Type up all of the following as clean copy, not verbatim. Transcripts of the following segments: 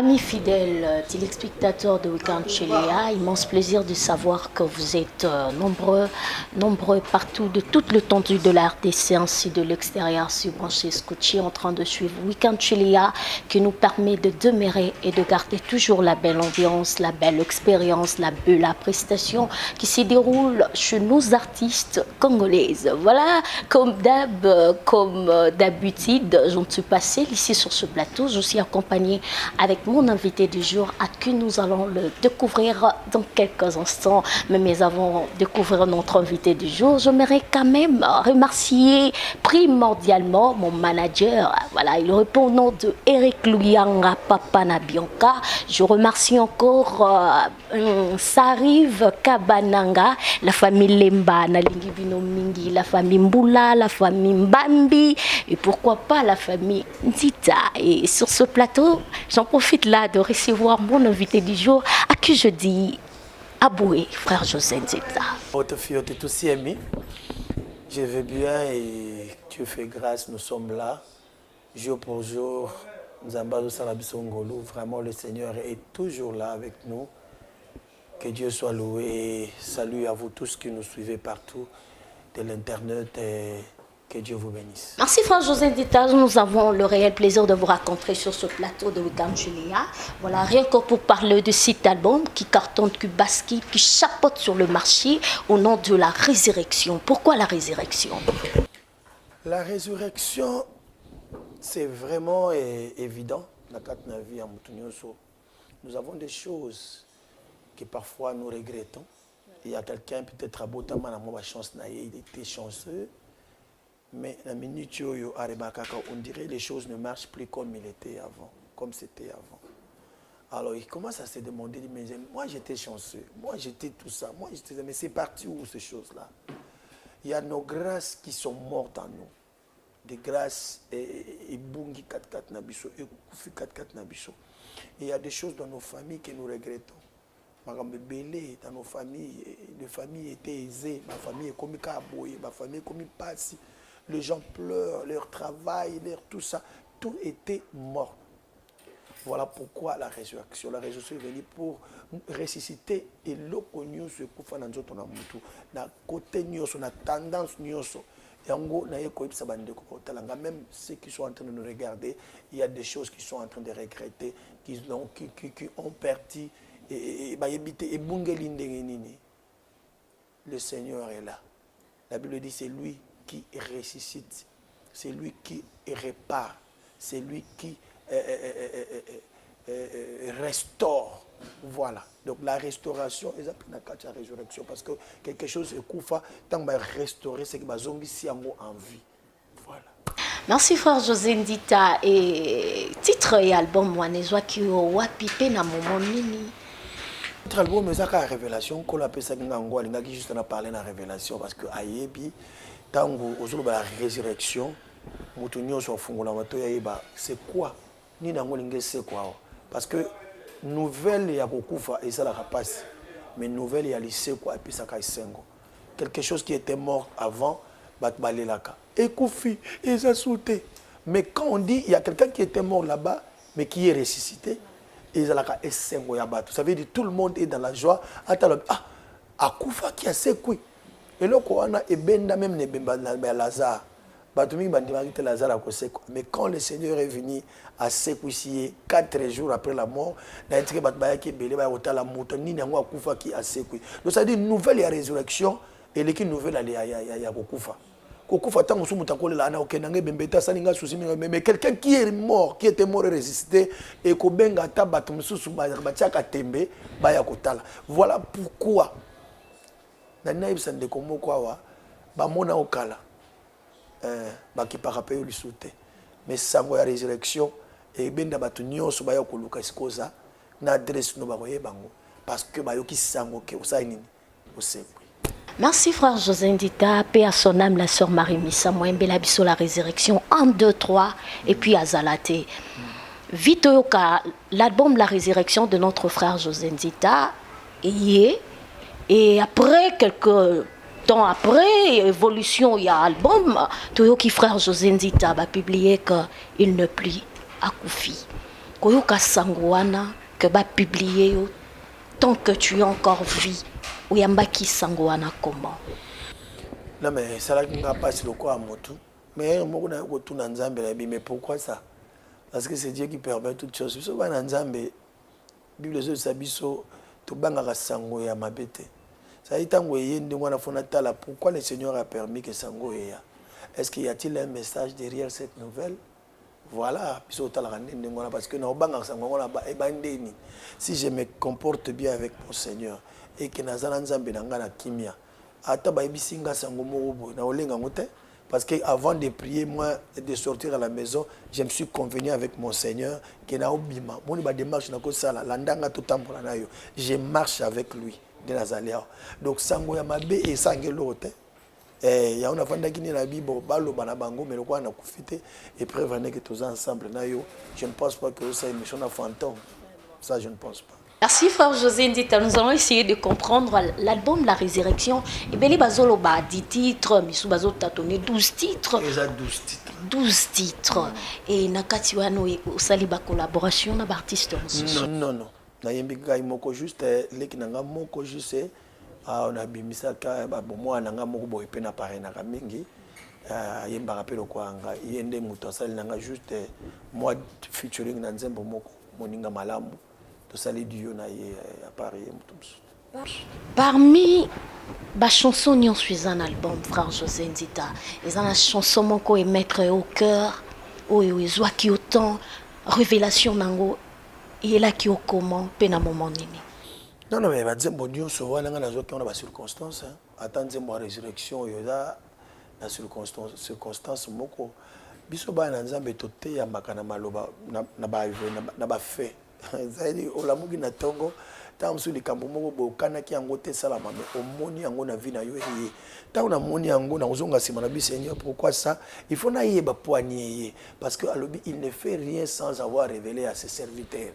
Amis fidèles, téléspectateurs de Weekend chez Léa, immense plaisir de savoir que vous êtes nombreux partout, de toute l'étendue de la RDC ainsi de l'extérieur, sur branché scotché en train de suivre Weekend chez Léa qui nous permet de demeurer et de garder toujours la belle ambiance, la belle expérience, la belle prestation qui se déroule chez nos artistes congolaises. Voilà, comme d'habitude, je ne suis pas seule ici sur ce plateau, je suis accompagnée avec mon invité du jour à qui nous allons le découvrir dans quelques instants. Mais avant de découvrir notre invité du jour, j'aimerais quand même remercier primordialement mon manager. Voilà, il répond au nom de Eric Luyanga Papana Bianca. Je remercie encore Sarive Kabananga, la famille Lemba, Nalingi Bino Mingi, la famille Mboula, la famille Mbambi et pourquoi pas la famille Nzita. Et sur ce plateau, j'en profite là de recevoir mon invité du jour à qui je dis Aboué, frère José Nzita. Votre fille, tu es aussi aimé. Je vais bien et Dieu fait grâce, nous sommes là. Jour pour jour, Nzambazo Salabisongolo, vraiment le Seigneur est toujours là avec nous. Que Dieu soit loué et salut à vous tous qui nous suivez partout de l'internet et que Dieu vous bénisse. Merci frère José Nzita, nous avons le réel plaisir de vous rencontrer sur ce plateau de Weekend chez Léa. Voilà, rien que pour parler de cet album qui cartonne, qui basque, qui chapeaute sur le marché au nom de la résurrection. Pourquoi la résurrection? La résurrection, c'est vraiment évident. Nous avons des choses que parfois nous regrettons. Il y a quelqu'un peut-être à Botama, la chance, il était chanceux. Mais la minute où on dirait que les choses ne marchent plus comme il était avant, comme c'était avant. Alors il commence à se demander, mais moi j'étais chanceux, moi j'étais tout ça, moi j'étais, mais c'est parti où ces choses-là? Il y a nos grâces qui sont mortes en nous. Des grâces et bungi 4-4 nabiso, et koufi 4-4 nabiso. Il y a des choses dans nos familles que nous regrettons. Dans nos familles, les familles étaient aisées, ma famille est comme Kaboye, ma famille est comme Passi. Les gens pleurent, leur travail, leur tout ça, tout était mort. Voilà pourquoi la résurrection. La résurrection est venue pour ressusciter et l'okonyo se koufa na nzoto na mutu. Na côté nyoso, na tendance nyoso. Yango na yeko ipsa bande ko talanga, même ceux qui sont en train de nous regarder, il y a des choses qui sont en train de regretter, qui ont perdu et bungeli ndenge nini. Le Seigneur est là. La Bible dit c'est lui qui ressuscite, c'est lui qui répare, c'est lui qui restaure. Voilà. Donc la restauration, ils appellent la résurrection parce que quelque chose est koufa, tant que restaurer, c'est que bazongi si en vie. Voilà. Merci frère José Nzita. Et titre et album Wanezwa qui wapipe na moment nini? Notre album est la révélation, qu'on appelle ça ngangwa, il y a juste à parler de la révélation parce que ayebi tango ozoloba la résurrection mutu nyonso afungola mato yeba c'est quoi ni nango linge c'est quoi parce que nouvelle ya kokufa et ça la passe mais nouvelle ya lycée quoi et puis ça ka sengo quelque chose qui était mort avant bat balelaka et kufi et ça sauté mais quand on dit il y a quelqu'un qui était mort là-bas mais qui est ressuscité et ça la ka sengo ya bat ça veut dire tout le monde est dans la joie attends akufa qui a sekui. Et là, on a ebenda même ne Lazare. Mais quand le Seigneur est venu à Sekoussier 4 jours après la mort, il a dit que la donc ça dit une nouvelle résurrection et l'équipe nouvelle à Kokufa. Kokufa tant que mais quelqu'un qui est mort, qui était mort et ressuscité et kobenga tabatum susu batiaka tembe baya kotala. Voilà pourquoi naïbsa ndeko moko awa bamona okala baki parape lui sauter mais sango ya résurrection et benda batu nyonso baya koluka sikoza na adresse no bakoye bango parce que bayoki sango ke osai nini osekwi. Merci frère José Ndita, paix à son âme la sœur Marie Missa Moembela biso la résurrection 1 2 3 et puis Azalate. Vite yoka l'album La résurrection de notre frère José Ndita et après quelques temps après évolution il y a album Toyoki frère José Nzita a publié qu'il ne plie à Koufi koyoka sango wana que ba publier yo tant que tu es encore vie oyambaki sango wana comment? Non mais ça là n'a pas sur le quoi à moto mais moi on a ko tuna nzambe la mais pourquoi ça? Parce que c'est Dieu qui permet toutes choses. So ba nzambe Bible zo sabiso to banga sango ya mabete. Ça y tango yende ngwana fona tala pourquoi le Seigneur a permis que sango ya. Est-ce qu'il y a-t-il un message derrière cette nouvelle? Voilà, parce que si je me comporte bien avec mon Seigneur et que parce que avant de prier, moi, de sortir à la maison, je me suis convenu avec mon Seigneur que je marche avec lui. Donc, sango ya mabe et sangelote. Il y a une affaire qui n'est pas Bible, mais le quoi on a profité et prévenir que tous ensemble. Je ne pense pas que ça est une mission fantôme. Ça, je ne pense pas. Merci frère José Ndita, nous allons essayer de comprendre l'album La Résurrection. Et bien, les bazolo ba 10 titres, Missou Bazo t'a donné 12 titres. Déjà 12 titres. 12 titres. Et Nakati Wano au Saliba collaboration avec artiste. Non. Nayembika moko juste leki nanga moko juste on a bimisaka moi nanga moko boy pe na pare na mingi yemba rappel quoi nga yende muto sali nanga juste moi featuring na nzembo moko moninga malamu to sali duo na ye à Paris muto. Parmi les chansons qui sont un album frère José Ndita, ils ont la chanson moko émettre au cœur oyo ezwa ki autant révélation nango et là qui au comment pe na moment nini. Non, mais nzembo nyonso wana nga nazoki on a ba circonstance attendre nzembo résurrection yo da na circonstance moko biso ba na nzambe tote ya makana maloba na ba fait zaidi olamuki na tongo tant sur les campo moko bokana ki yango te salama mais omoni yango na vie na yo ye tant na moni yango na ozonga sima na bi Seigneur pourquoi ça il faut na yeba poigner parce que alobi il ne fait rien sans avoir révélé à ses serviteurs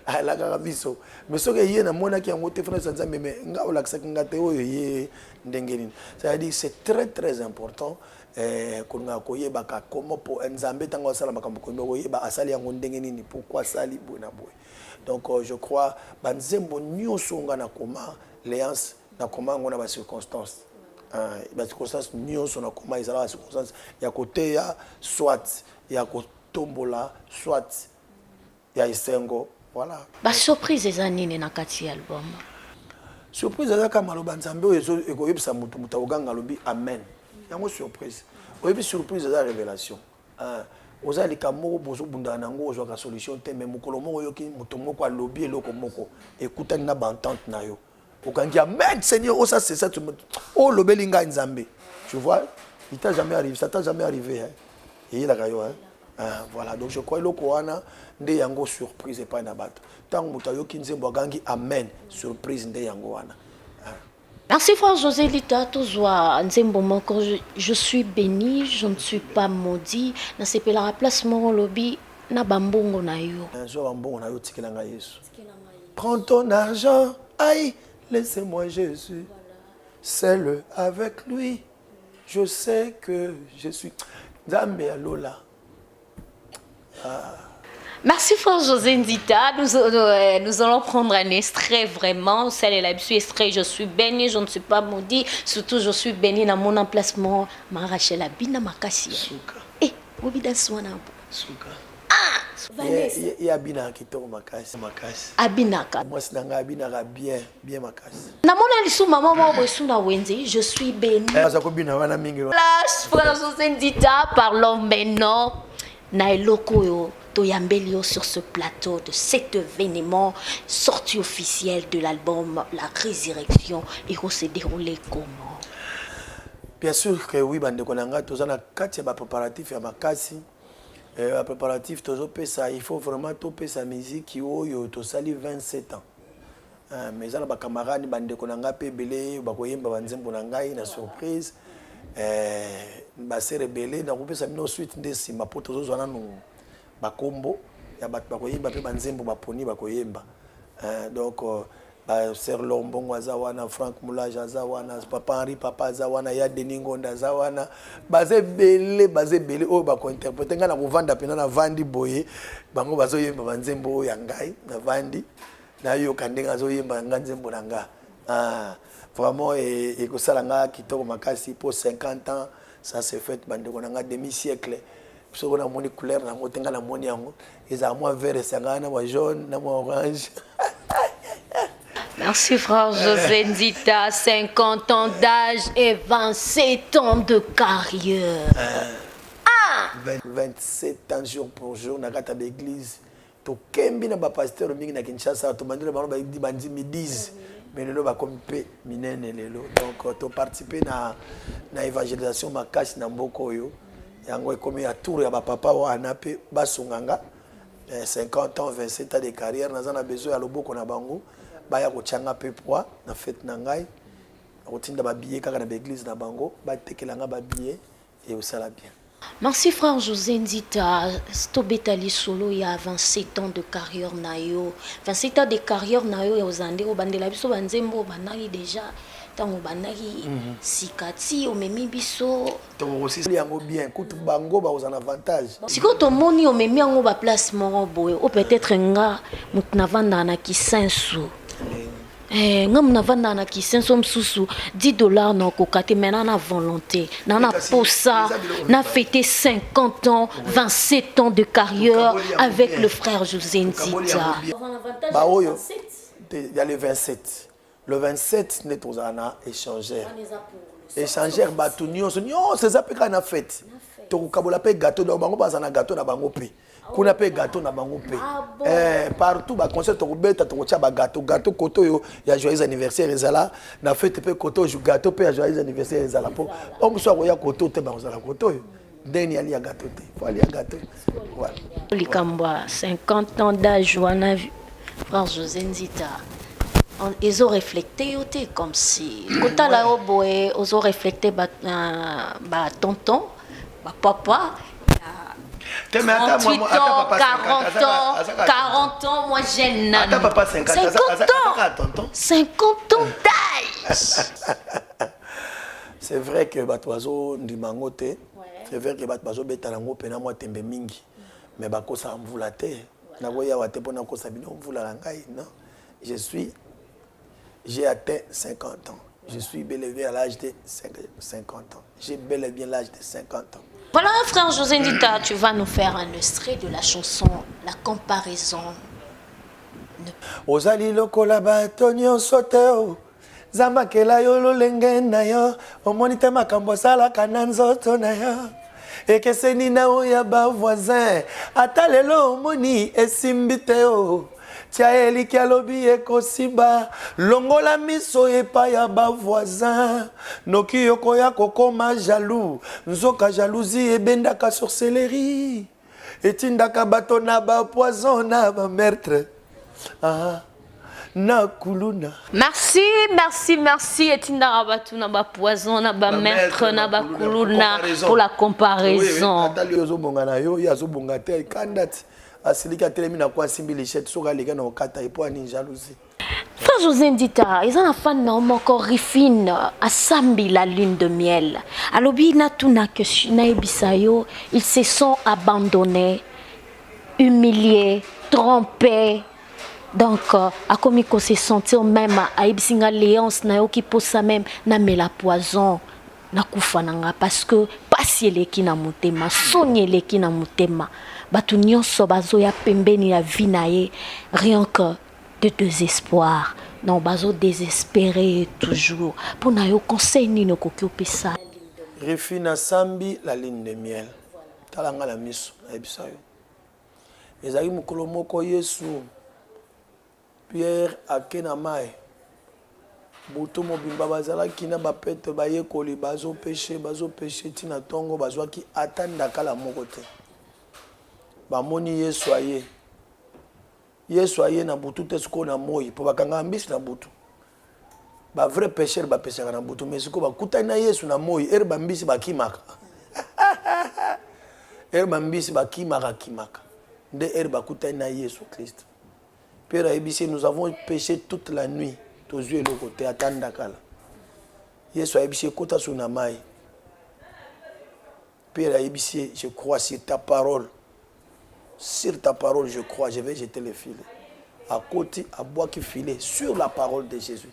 ala ka biso mais so ke ye na mona ki yango te fona sanza mais nga olakisa ngate oyo ye ndengeni ça veut dire c'est très important konga koyeba ka comment pour nzambe tango sala makambo ko yeba asali yango ndengeni ni pourquoi sali bona boy. Donc je crois banzembo nyonso nga na koma léance na koma ngona ba circonstances ba circonstances nyonso na koma izala ba circonstances ya côté ya soit ya ko tombola soit ya isengo voilà Ba surprise ezanine na kati album. Surprise ezaka maloba nzambe oyo ekoyebisa mutu mutawuganga lobi amen yango surprise oyebi surprise eza révélation oza likamoko bozo bunda nango ozwa ka solution te mais mukolo moko yoki muto moko alobi eloko moko ekutani na bantante na yo okangi amen Seigneur oh ça c'est ça oh lobeli nga nzambe tu vois il t'a jamais arrivé ça t'a jamais arrivé et il a gayo voilà donc je crois eloko wana nde yango surprise epai na bato tango muto yoki nzembo akangi amen surprise nde yango wana. Merci frère José Ndita, je suis béni, je ne suis pas maudit. Na sepela remplacement lobby na bambongo na yo. Prends ton argent, aïe, laissez-moi Jésus. C'est avec lui. Je sais que je suis Zambe Lola. Merci frère José Ndita. Nous allons prendre un extrait vraiment. C'est l'extrait. Je suis béni, je ne suis pas maudit. Surtout, je suis béni dans mon emplacement. Marachela Bina Makassi. Souka. Eh, Obida Swana. Souka. Ah, Vanessa. Il y a Bina qui tombe Makassi. Abinaka. Moi, c'est un Abinaka bien Makassi. Namona lisu maman mo na wenze. Je suis béni. Ça cobine wana mingi. Frère José Ndita, parlons maintenant. Na eloko yo. Toyambelio sur ce plateau de cet événement sortie officielle de l'album La Résurrection. Il va se dérouler comment? Bien sûr que oui, bande konanga tozana kati ba préparatif ya makasi. Préparatif tozopesa, il faut vraiment toper sa musique qui oyo tosali 27 ans. Mais za ba camarade bande konanga pe belé ba koyemba banzembo na ngai na surprise. Ba se rebelle na kopesa mino suite ndesi mapoto zozwana no bakombo ya bato bakoyemba pe banzembo baponi bakoyemba donc Ser Lombongo azawana, Frank Moulage azawana, Papa Henri Papa azawana, ya Denis Ngonda azawana, basé belé oh ba ko interpréter nga na kovanda pena na vandi boye bango bazo yemba banzembo ya ngai na vandi na yo kandenga zo yemba nga nzembo na nga. Vraiment et ko sala nga kitoko makasi pour 50 ans ça s'est fait bandeko na nga demi siècle. Parce qu'on a mon couleur na ngotenga na moni yango eza moi vert sangana moi jaune na moi orange. Merci frère José Nzita, 50 ans d'âge et 27 ans de carrière. 27 ans jour pour jour na kata l'église. To kembi na ba pasteur mingi na Kinshasa to bandela ba bandi midis. Mais lelo ba comme pe minene lelo. Donc to participer na évangélisation makasi na mboko yo. Yango ekomi ya tour ya ba papa wana pe basunganga. 50 ans 27 ans de carrière na zana besoin ya loboko na bango. Baya kochanga pe poa na fête na ngai otinda ba billet kaka na l'église na bango ba tekelanga ba billet et au sala bien. Merci frère José Nzita, Stobetali Solo il y a 27 ans de carrière na yo. 27 ans de carrière na yo ya ozande o bandela biso banzembo banaki déjà tango banaki sikati o memi biso to aussi yango bien kutu bango ba ozana avantage. Siko to moni o memi yango ba place moko boye o peut-être nga mutna vanda na kisensu. Ngam na vanda na kisenso msusu $10 na kokate mena na volonté na posa na fêté 50 ans 27 ans de carrière avec le frère José Nzita. Bah oyo il y a le 27 net ozana échangeur bato nyonso c'est ça pe kana fête to kabola pe gâteau na bango bazana gâteau na bango pe kuna pe gâteau na bango pe partout ba concert to beta to tia ba gâteau koto yo ya joyeux anniversaire ezala na fête pe koto jo gâteau pe ya joyeux anniversaire ezala po on so ko ya koto te ba ozala koto yo deni ali ya gâteau te faut ali ya gâteau voilà Likambwa 50 ans d'âge wana frère José Nzita ils ont reflété comme si kota la oboé ils ont reflété ba tonton ba papa 38 ans, 40 ans, moi j'ai nana. Attends, papa, 50 ans. 50 ans d'âge. C'est vrai que Batoiso Ndimangote, c'est vrai que Batoiso Betalango Pena moi tembe mingi. Mais Bakosa Mvulate, Nagoya Watepona Kosabino Mvulalangai, non. J'ai atteint 50 ans. Je suis bel et bien à l'âge de 50 ans. J'ai bel et bien l'âge de 50 ans. Voilà, frère José Nzita, tu vas nous faire un extrait de la chanson La comparaison. Ozali lokola bato nyonso te o Zamba kela yo lolenge na yo omoni te makambo asalaka na nzoto na yo ekeseni na oyo ya bavoisin ata lelo omoni esimbi te o tia eliki alobi ekosimba longola miso epai ya bavoisin noki yokoya kokoma jaloux nzoka jalousie ebendaka sorcellerie etindaka bato na bapoison na bameurtre na kuluna. Merci. Etindaka bato na bapoison na bameurtre na bakuluna pour la comparaison. Atali ozobonga na yo yazobonga te kandati. Asilika telemi na kwa simbi lichette soka lega na okata epo ani jalousie. Frère José Nzita, ils ont un fan encore Rifine à Sambi la lune de miel. Alobi na tuna que Bisayo, ils se sont abandonnés, humiliés, trompés. Donc, à comme ils se sentir même à Ibsinga Léonce na qui pose ça même na me la poison na kufananga parce que pasiele ki na mutema, sonyele ki na mutema. Batu nyonso bazo ya pembeni ya vie na ye rien que de désespoir. Non, bazo désespéré toujours. Pour na yo conseil ni no koki opesa. Refina Sambi la ligne de miel. Talanga la miso na ebisayo. Ezali mukolo moko Yesu. Pierre akena mai. Buto mobimba bazala kina bapete bayekoli bazo péché tina tongo bazwaki atanda kala moko te. Bamoni Yesu aye na butu te siko na moi po bakanga mbisi na butu. Ba vrai pécheur ba péchera na butu mais siko bakuta na Yesu na moi ba mbisi bakimaka. Ba mbisi bakimaka. Nde bakuta na Yesu Christ. Père Aïbissé, nous avons péché toute la nuit. Tos yeux le côté attendakala. Yesu Aïbissé, kota sunamai. Père Aïbissé, je crois sur ta parole. Sur ta parole, je crois, je vais jeter les filets. À côté, à bois qui filet, sur la parole de Jésus.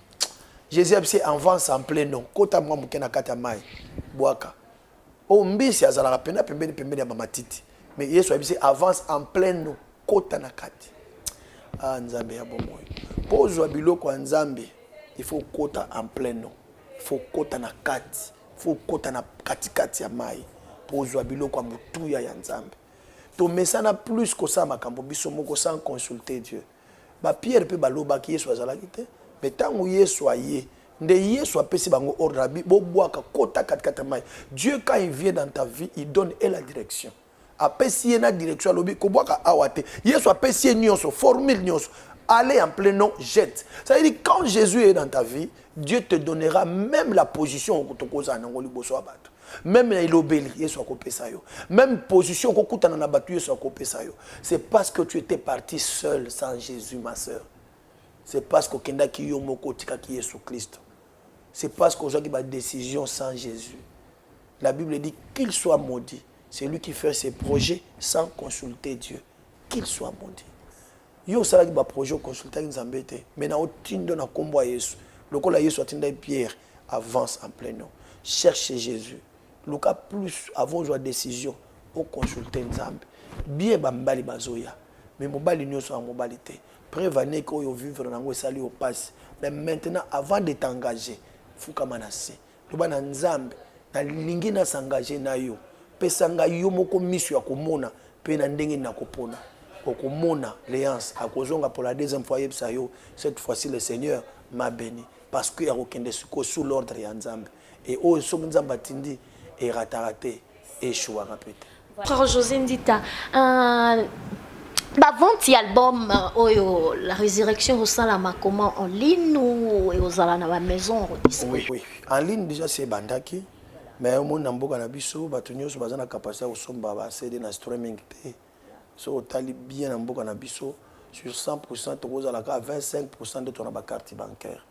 Jésus Aïbissé avance en plein nom. Kota mwa mukena kata mai. Boaka. O mbisi azala pena pembeni pembeni ya mamatiti. Mais Yesu Aïbissé avance en plein nom. Kota na kati. Ah, Nzambe ya bomoyo. Pozwa biloko ya Nzambe, il faut kota en plein nom. Il faut kota na kati. Il faut kota na katikati ya mai. Pozwa biloko ya mutuya ya Nzambe. To mesana plus ko sa makambo biso moko sans consulter Dieu. Ba Pierre pe baloba ki Yesu azalaki te. Mais tango Yesu aye, nde Yesu apesi bango ordre bi bo boaka kota katikati ya mai. Dieu quand il vient dans ta vie, il donne la direction. Apesi na direction lobi ko boaka awate. Yesu apesi nyonso, formule nyonso. Allez en plein nom, jette. Ça veut dire quand Jésus est dans ta vie, Dieu te donnera même la position où tu as même l'obéli, même position c'est parce que tu étais parti seul sans Jésus, ma soeur. C'est parce que tu Jésus Christ. C'est parce que tu as une décision sans Jésus. La Bible dit qu'il soit maudit. C'est lui qui fait ses projets sans consulter Dieu. Qu'il soit maudit. Yo salaki ba projet consultant Nzambe te mais na otindo na kombo Yesu lokola Yesu atinda Pierre avance en plein nom cherche Jésus luka plus avant joie décision au consulter Nzambe bien ba mbali bazoya mais mobali nyonso a mobali te prévenez ko yo vivre nango sali au passe mais maintenant avant de t'engager fuka manase loba na Nzambe na lingi na s'engager na yo pesanga yo moko misu ya komona pe na ndenge na kopona. Okomona léance à kozonga pour la deuxième fois cette fois-ci le Seigneur m'a béni parce que y a aucun de sous l'ordre ya Nzambe et au so Nzamba tindi et rataraté et choua répété. Frère José Ndita avant album oyo la résurrection au salama comment en ligne ou aux ala na maison oui en ligne déjà c'est bandaki mais au monde namboka na biso batunyo so bazana capacité au somba ba CD na streaming te. So tali bien en boka na biso sur 100% tu as 25% de ton carte bancaire.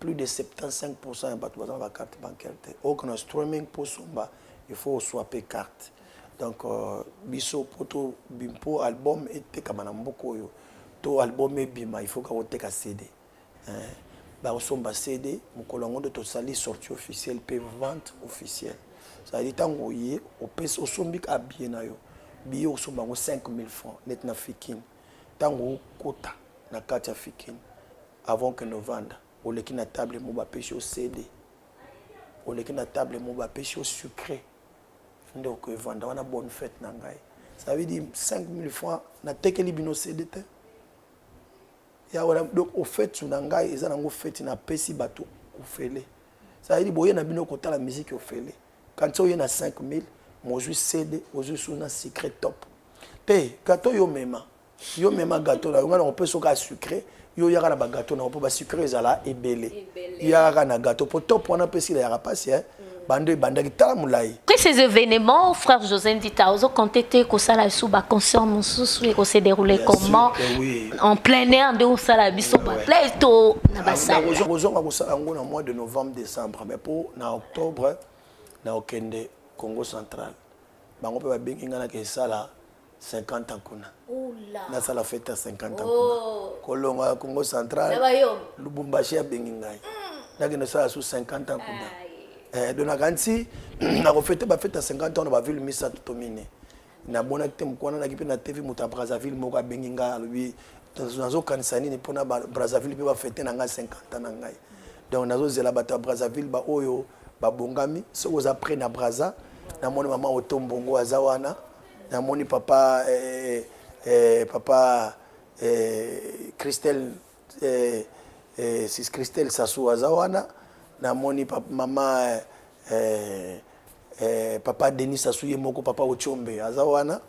Plus de 75% de ta carte bancaire. Aucun streaming pour somba, il faut swapper carte. Donc biso poto bimpo album était comme na mboko yo. To album e bima, il faut que tu aies CD. Ba somba CD, mukolongo de to sali sortie officielle, pe vente officielle. Ça dit tango yé, au pèse au sombik a bien na yo. Biyo sobango 5 000 francs net na fikin tango kota na kati ya fikin avant que nous vende oleki na table mo ba pêche au CD oleki na table mo ba pêche au sucré nde ko vendre wana bonne fête na ngai ça veut dire 5 000 francs na tekeli bino CD te ya wala donc au fait na ngai eza nango fête na pesi bato ofele ça veut dire boye na bino kota la musique ofele quand tu na 5 000 moi je CD aujourd'hui sur un secret top te gâteau yo mema gâteau là on peut so ka sucré yo yaka na ba gâteau na on peut ba sucré ezala ebele yaka na gâteau pour top on a pesi la yaka pas hein bande bandaki tala mulai. Après ces événements frère José Ndita ozo contacter ko sala sous ba concert monsusu et ko se dérouler comment oui. En plein air de sala biso ba plateau na ba sala ozo ko sala ngo na mois de novembre décembre mais pour na octobre na okende Congo central. Bango pe ba bengi ngana ke sala 50 ans kuna. Oula. Na sala fête à 50 ans kuna. Kolonga Congo central. Lubumbashi ya bengi ngai. Na ke sala sous 50 ans kuna. Donc na ganti na ko fête ba fête à 50 ans na ba ville Missa Tomine. Na bona kitem kwana na kipe na TV muta Brazzaville moko bengi ngai lui nazo kanisani ni pona Brazzaville pe ba fête na ngai 50 ans na ngai. Donc nazo zela bata Brazzaville ba oyo ba bongami so oza après na Brazza. Na moni maman otombongo azawana na moni papa Christelle sis Christelle Sassou azawana na moni maman papa Denis Sassou yemoko papa Ochombe azawana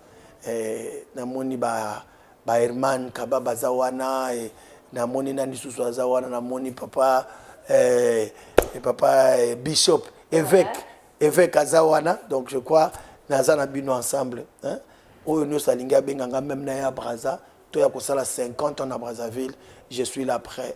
na moni ba Herman Kababa azawana na moni nani susu azawana na moni papa Bishop évêque azawana donc je crois nazana bino ensemble hein oyo nous salinga benganga même na ya Brazza Toi, il y a 50 ans à Brazzaville, je suis là prêt.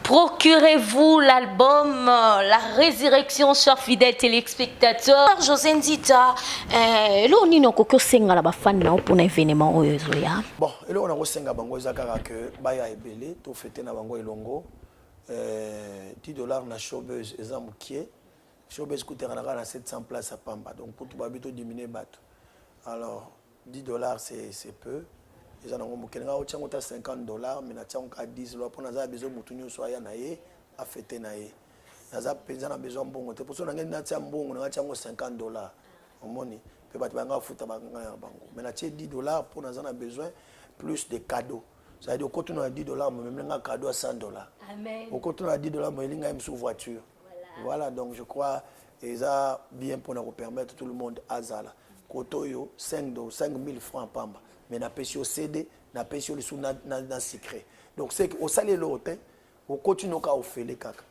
Procurez-vous l'album La Résurrection, chers fidèles téléspectateurs. José Nzita, là on a encore senga la bafan na pour un événement oyezo ya. Bon, et là on a encore senga bango ezakara que baya ebele to fêter na bango elongo. $10 na showbiz exemple qui showbiz coûtera na 700 places à Pamba. Donc pour tout babito diminuer bateau. Alors $10 c'est peu. Ils ont $50, mais $10 pour nous besoin de soit à fêter naé. Nous avons besoin de bon. Pour ça, nous avons $50. Mais $10 pour nous avons besoin plus de cadeaux. Ça veut dire que quand on a $10, même un cadeau à $100. Amen. Quand on a $10, on a une voiture. Voilà, donc je crois que ça bien pour nous permettre tout le monde à Zala. Kotoyo 5 000 francs Pamba. Mais na pesio CD, na pesio le sous na secret. Donc c'est au salé l'autre, au continue au faire les caca.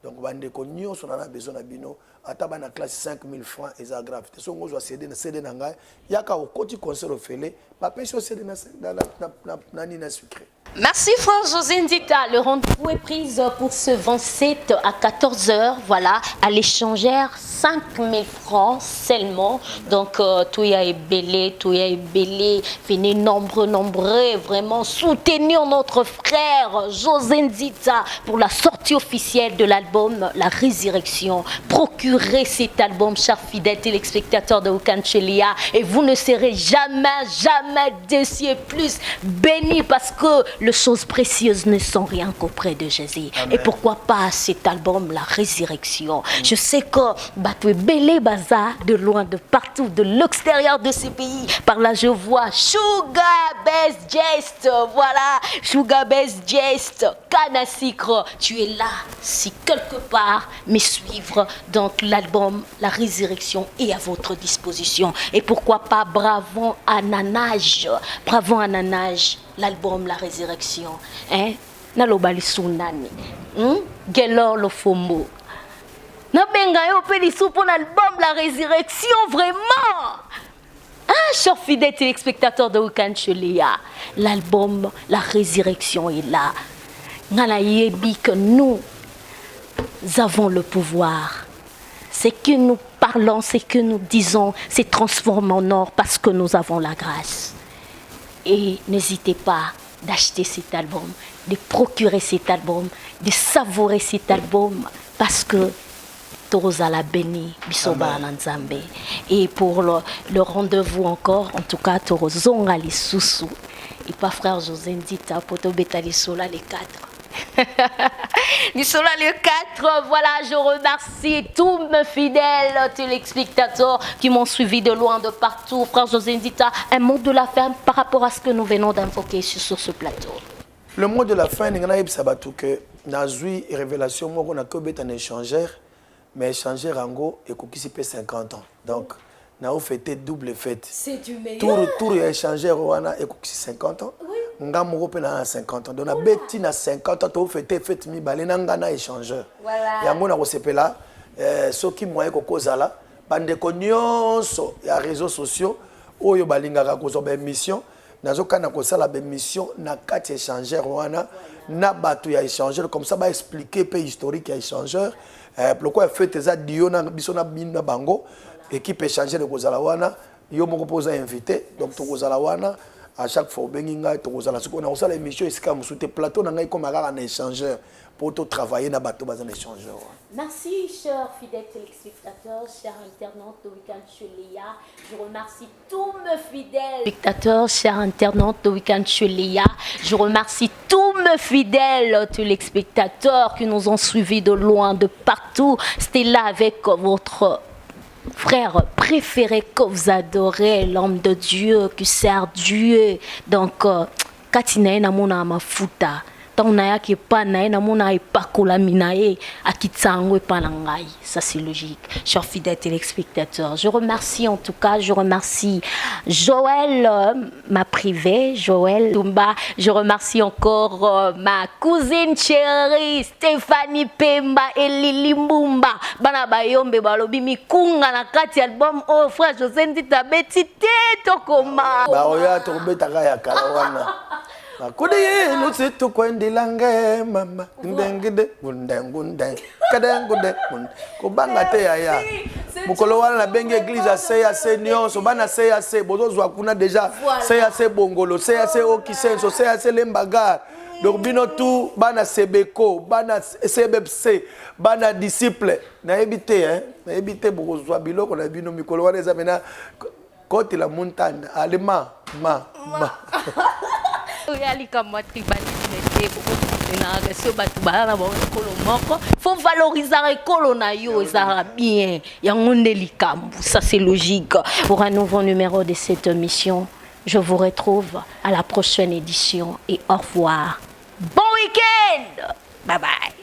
Donc bande ko nyonso na besoin na bino ataba na classe 5 000 francs et ça grave. So ngo zo CD na ngai yaka au koti concert au fele, ba pesio CD na ni na secret. Merci frère José Ndita. Le rendez-vous est pris pour ce 27 à 14h. Voilà, à l'échangère 5 000 francs seulement. Donc tout y est belé. Venez nombreux, vraiment soutenir notre frère José Ndita pour la sortie officielle de l'album La Résurrection. Procurez cet album, chers fidèles téléspectateurs de Ukanchelia, et vous ne serez jamais déçus et plus bénis parce que les choses précieuses ne sont rien qu'auprès de Jésus. Amen. Et pourquoi pas cet album, La Résurrection. Je sais que Batoué Belé Baza, de loin, de partout, de l'extérieur de ce pays, par là je vois Sugar Best Jest, voilà, Sugar Best Jest, Kanasicre, tu es là, si quelque part, me suivre, donc l'album La Résurrection est à votre disposition. Et pourquoi pas Bravo Ananage, l'album La Résurrection, hein? Nalobali Sunani, Gelor Lofombo. Nabenga yo pelisu pour l'album La Résurrection, vraiment. Ah, chers fidèles téléspectateurs de Ukanchelia, l'album La Résurrection est là. Nalayebi que nous avons le pouvoir. C'est que nous parlons, c'est que nous disons, c'est transformé en or parce que nous avons la grâce. Et n'hésitez pas d'acheter cet album, de procurer cet album, de savourer cet album parce que Torozala Beni, Bisoba Nanzambe. Et pour le rendez-vous encore, en tout cas, Torozonga les Soussou. Et pas frère José Ndita, Poto Betali Sola les 4. Nous sommes là le 4, voilà, je remercie tous mes fidèles téléspectateurs qui m'ont suivi de loin, de partout. Frère José Ndita, un mot de la fin par rapport à ce que nous venons d'invoquer sur ce plateau. Le mot de la fin, c'est que Nazui et Révélation, moi, on a que un échangeur, mais échangeur Rango et Koukisi 50 ans. Donc, on a fêté double fête. C'est du meilleur. Tour échangeur, on a 50 ans. Oui. Nga moko pe na 50 ans. Donc na beti na 50 ans to fête mi balé na nga na échangeur. Voilà. Yango na ko sepela soki moyen ko kozala bande ko nyonso ya réseaux sociaux oyo balingaka ko zo ba émission nazo kana ko sala ba émission na kati échangeur wana na batu ya échangeur comme ça ba expliquer pe historique ya échangeur pourquoi fête za dio na biso na bina bango équipe échangeur ko zala wana yo moko poza invité donc to ko zala wana à chaque fois benginga to kozala siko na osala émission esika musuté plateau na ngai comme un échangeur pour tout travailler na bateau bazan échangeur. Merci chers fidèles téléspectateurs, chers internautes de Ukanchelia. Je remercie tous mes fidèles spectateurs, chers internautes de Ukanchelia. Je remercie tous mes fidèles téléspectateurs qui nous ont suivis de loin, de partout. C'était là avec votre frère préféré que vous adorez, l'homme de Dieu qui sert Dieu. Donc, Katina namona mafuta. Qui pas namona ipakola minae akitsango panangai. Ça c'est logique. Chers fidèles téléspectateurs, je remercie en tout cas, je remercie Joël m'a privé, Joël Tumba. Je remercie encore ma cousine chérie Stéphanie Pemba et Lili Mbumba. Bana bayombe balobi mikunga na kati album oh frère José Ndita betite tokoma. Ba oya to betaka ya kalawana. Akude no situ kwendilange mama ndengide gunde kadengude kobanga te yaya mukolo wana na bengi église a CAC nyonso bana CAC bozozwa kuna déjà CAC bongolo CAC okisenso CAC lembagar donc bino tout bana sebeko bana CBC bana disciple na ebite bozozwa biloko na bino mikolo wana eza mena côté la montagne allemand ma faut valoriser l'école na yo ezara bien yangonde likambu ça c'est logique. Pour un nouveau numéro de cette émission, je vous retrouve à la prochaine édition et au revoir. Bon week-end. Bye bye.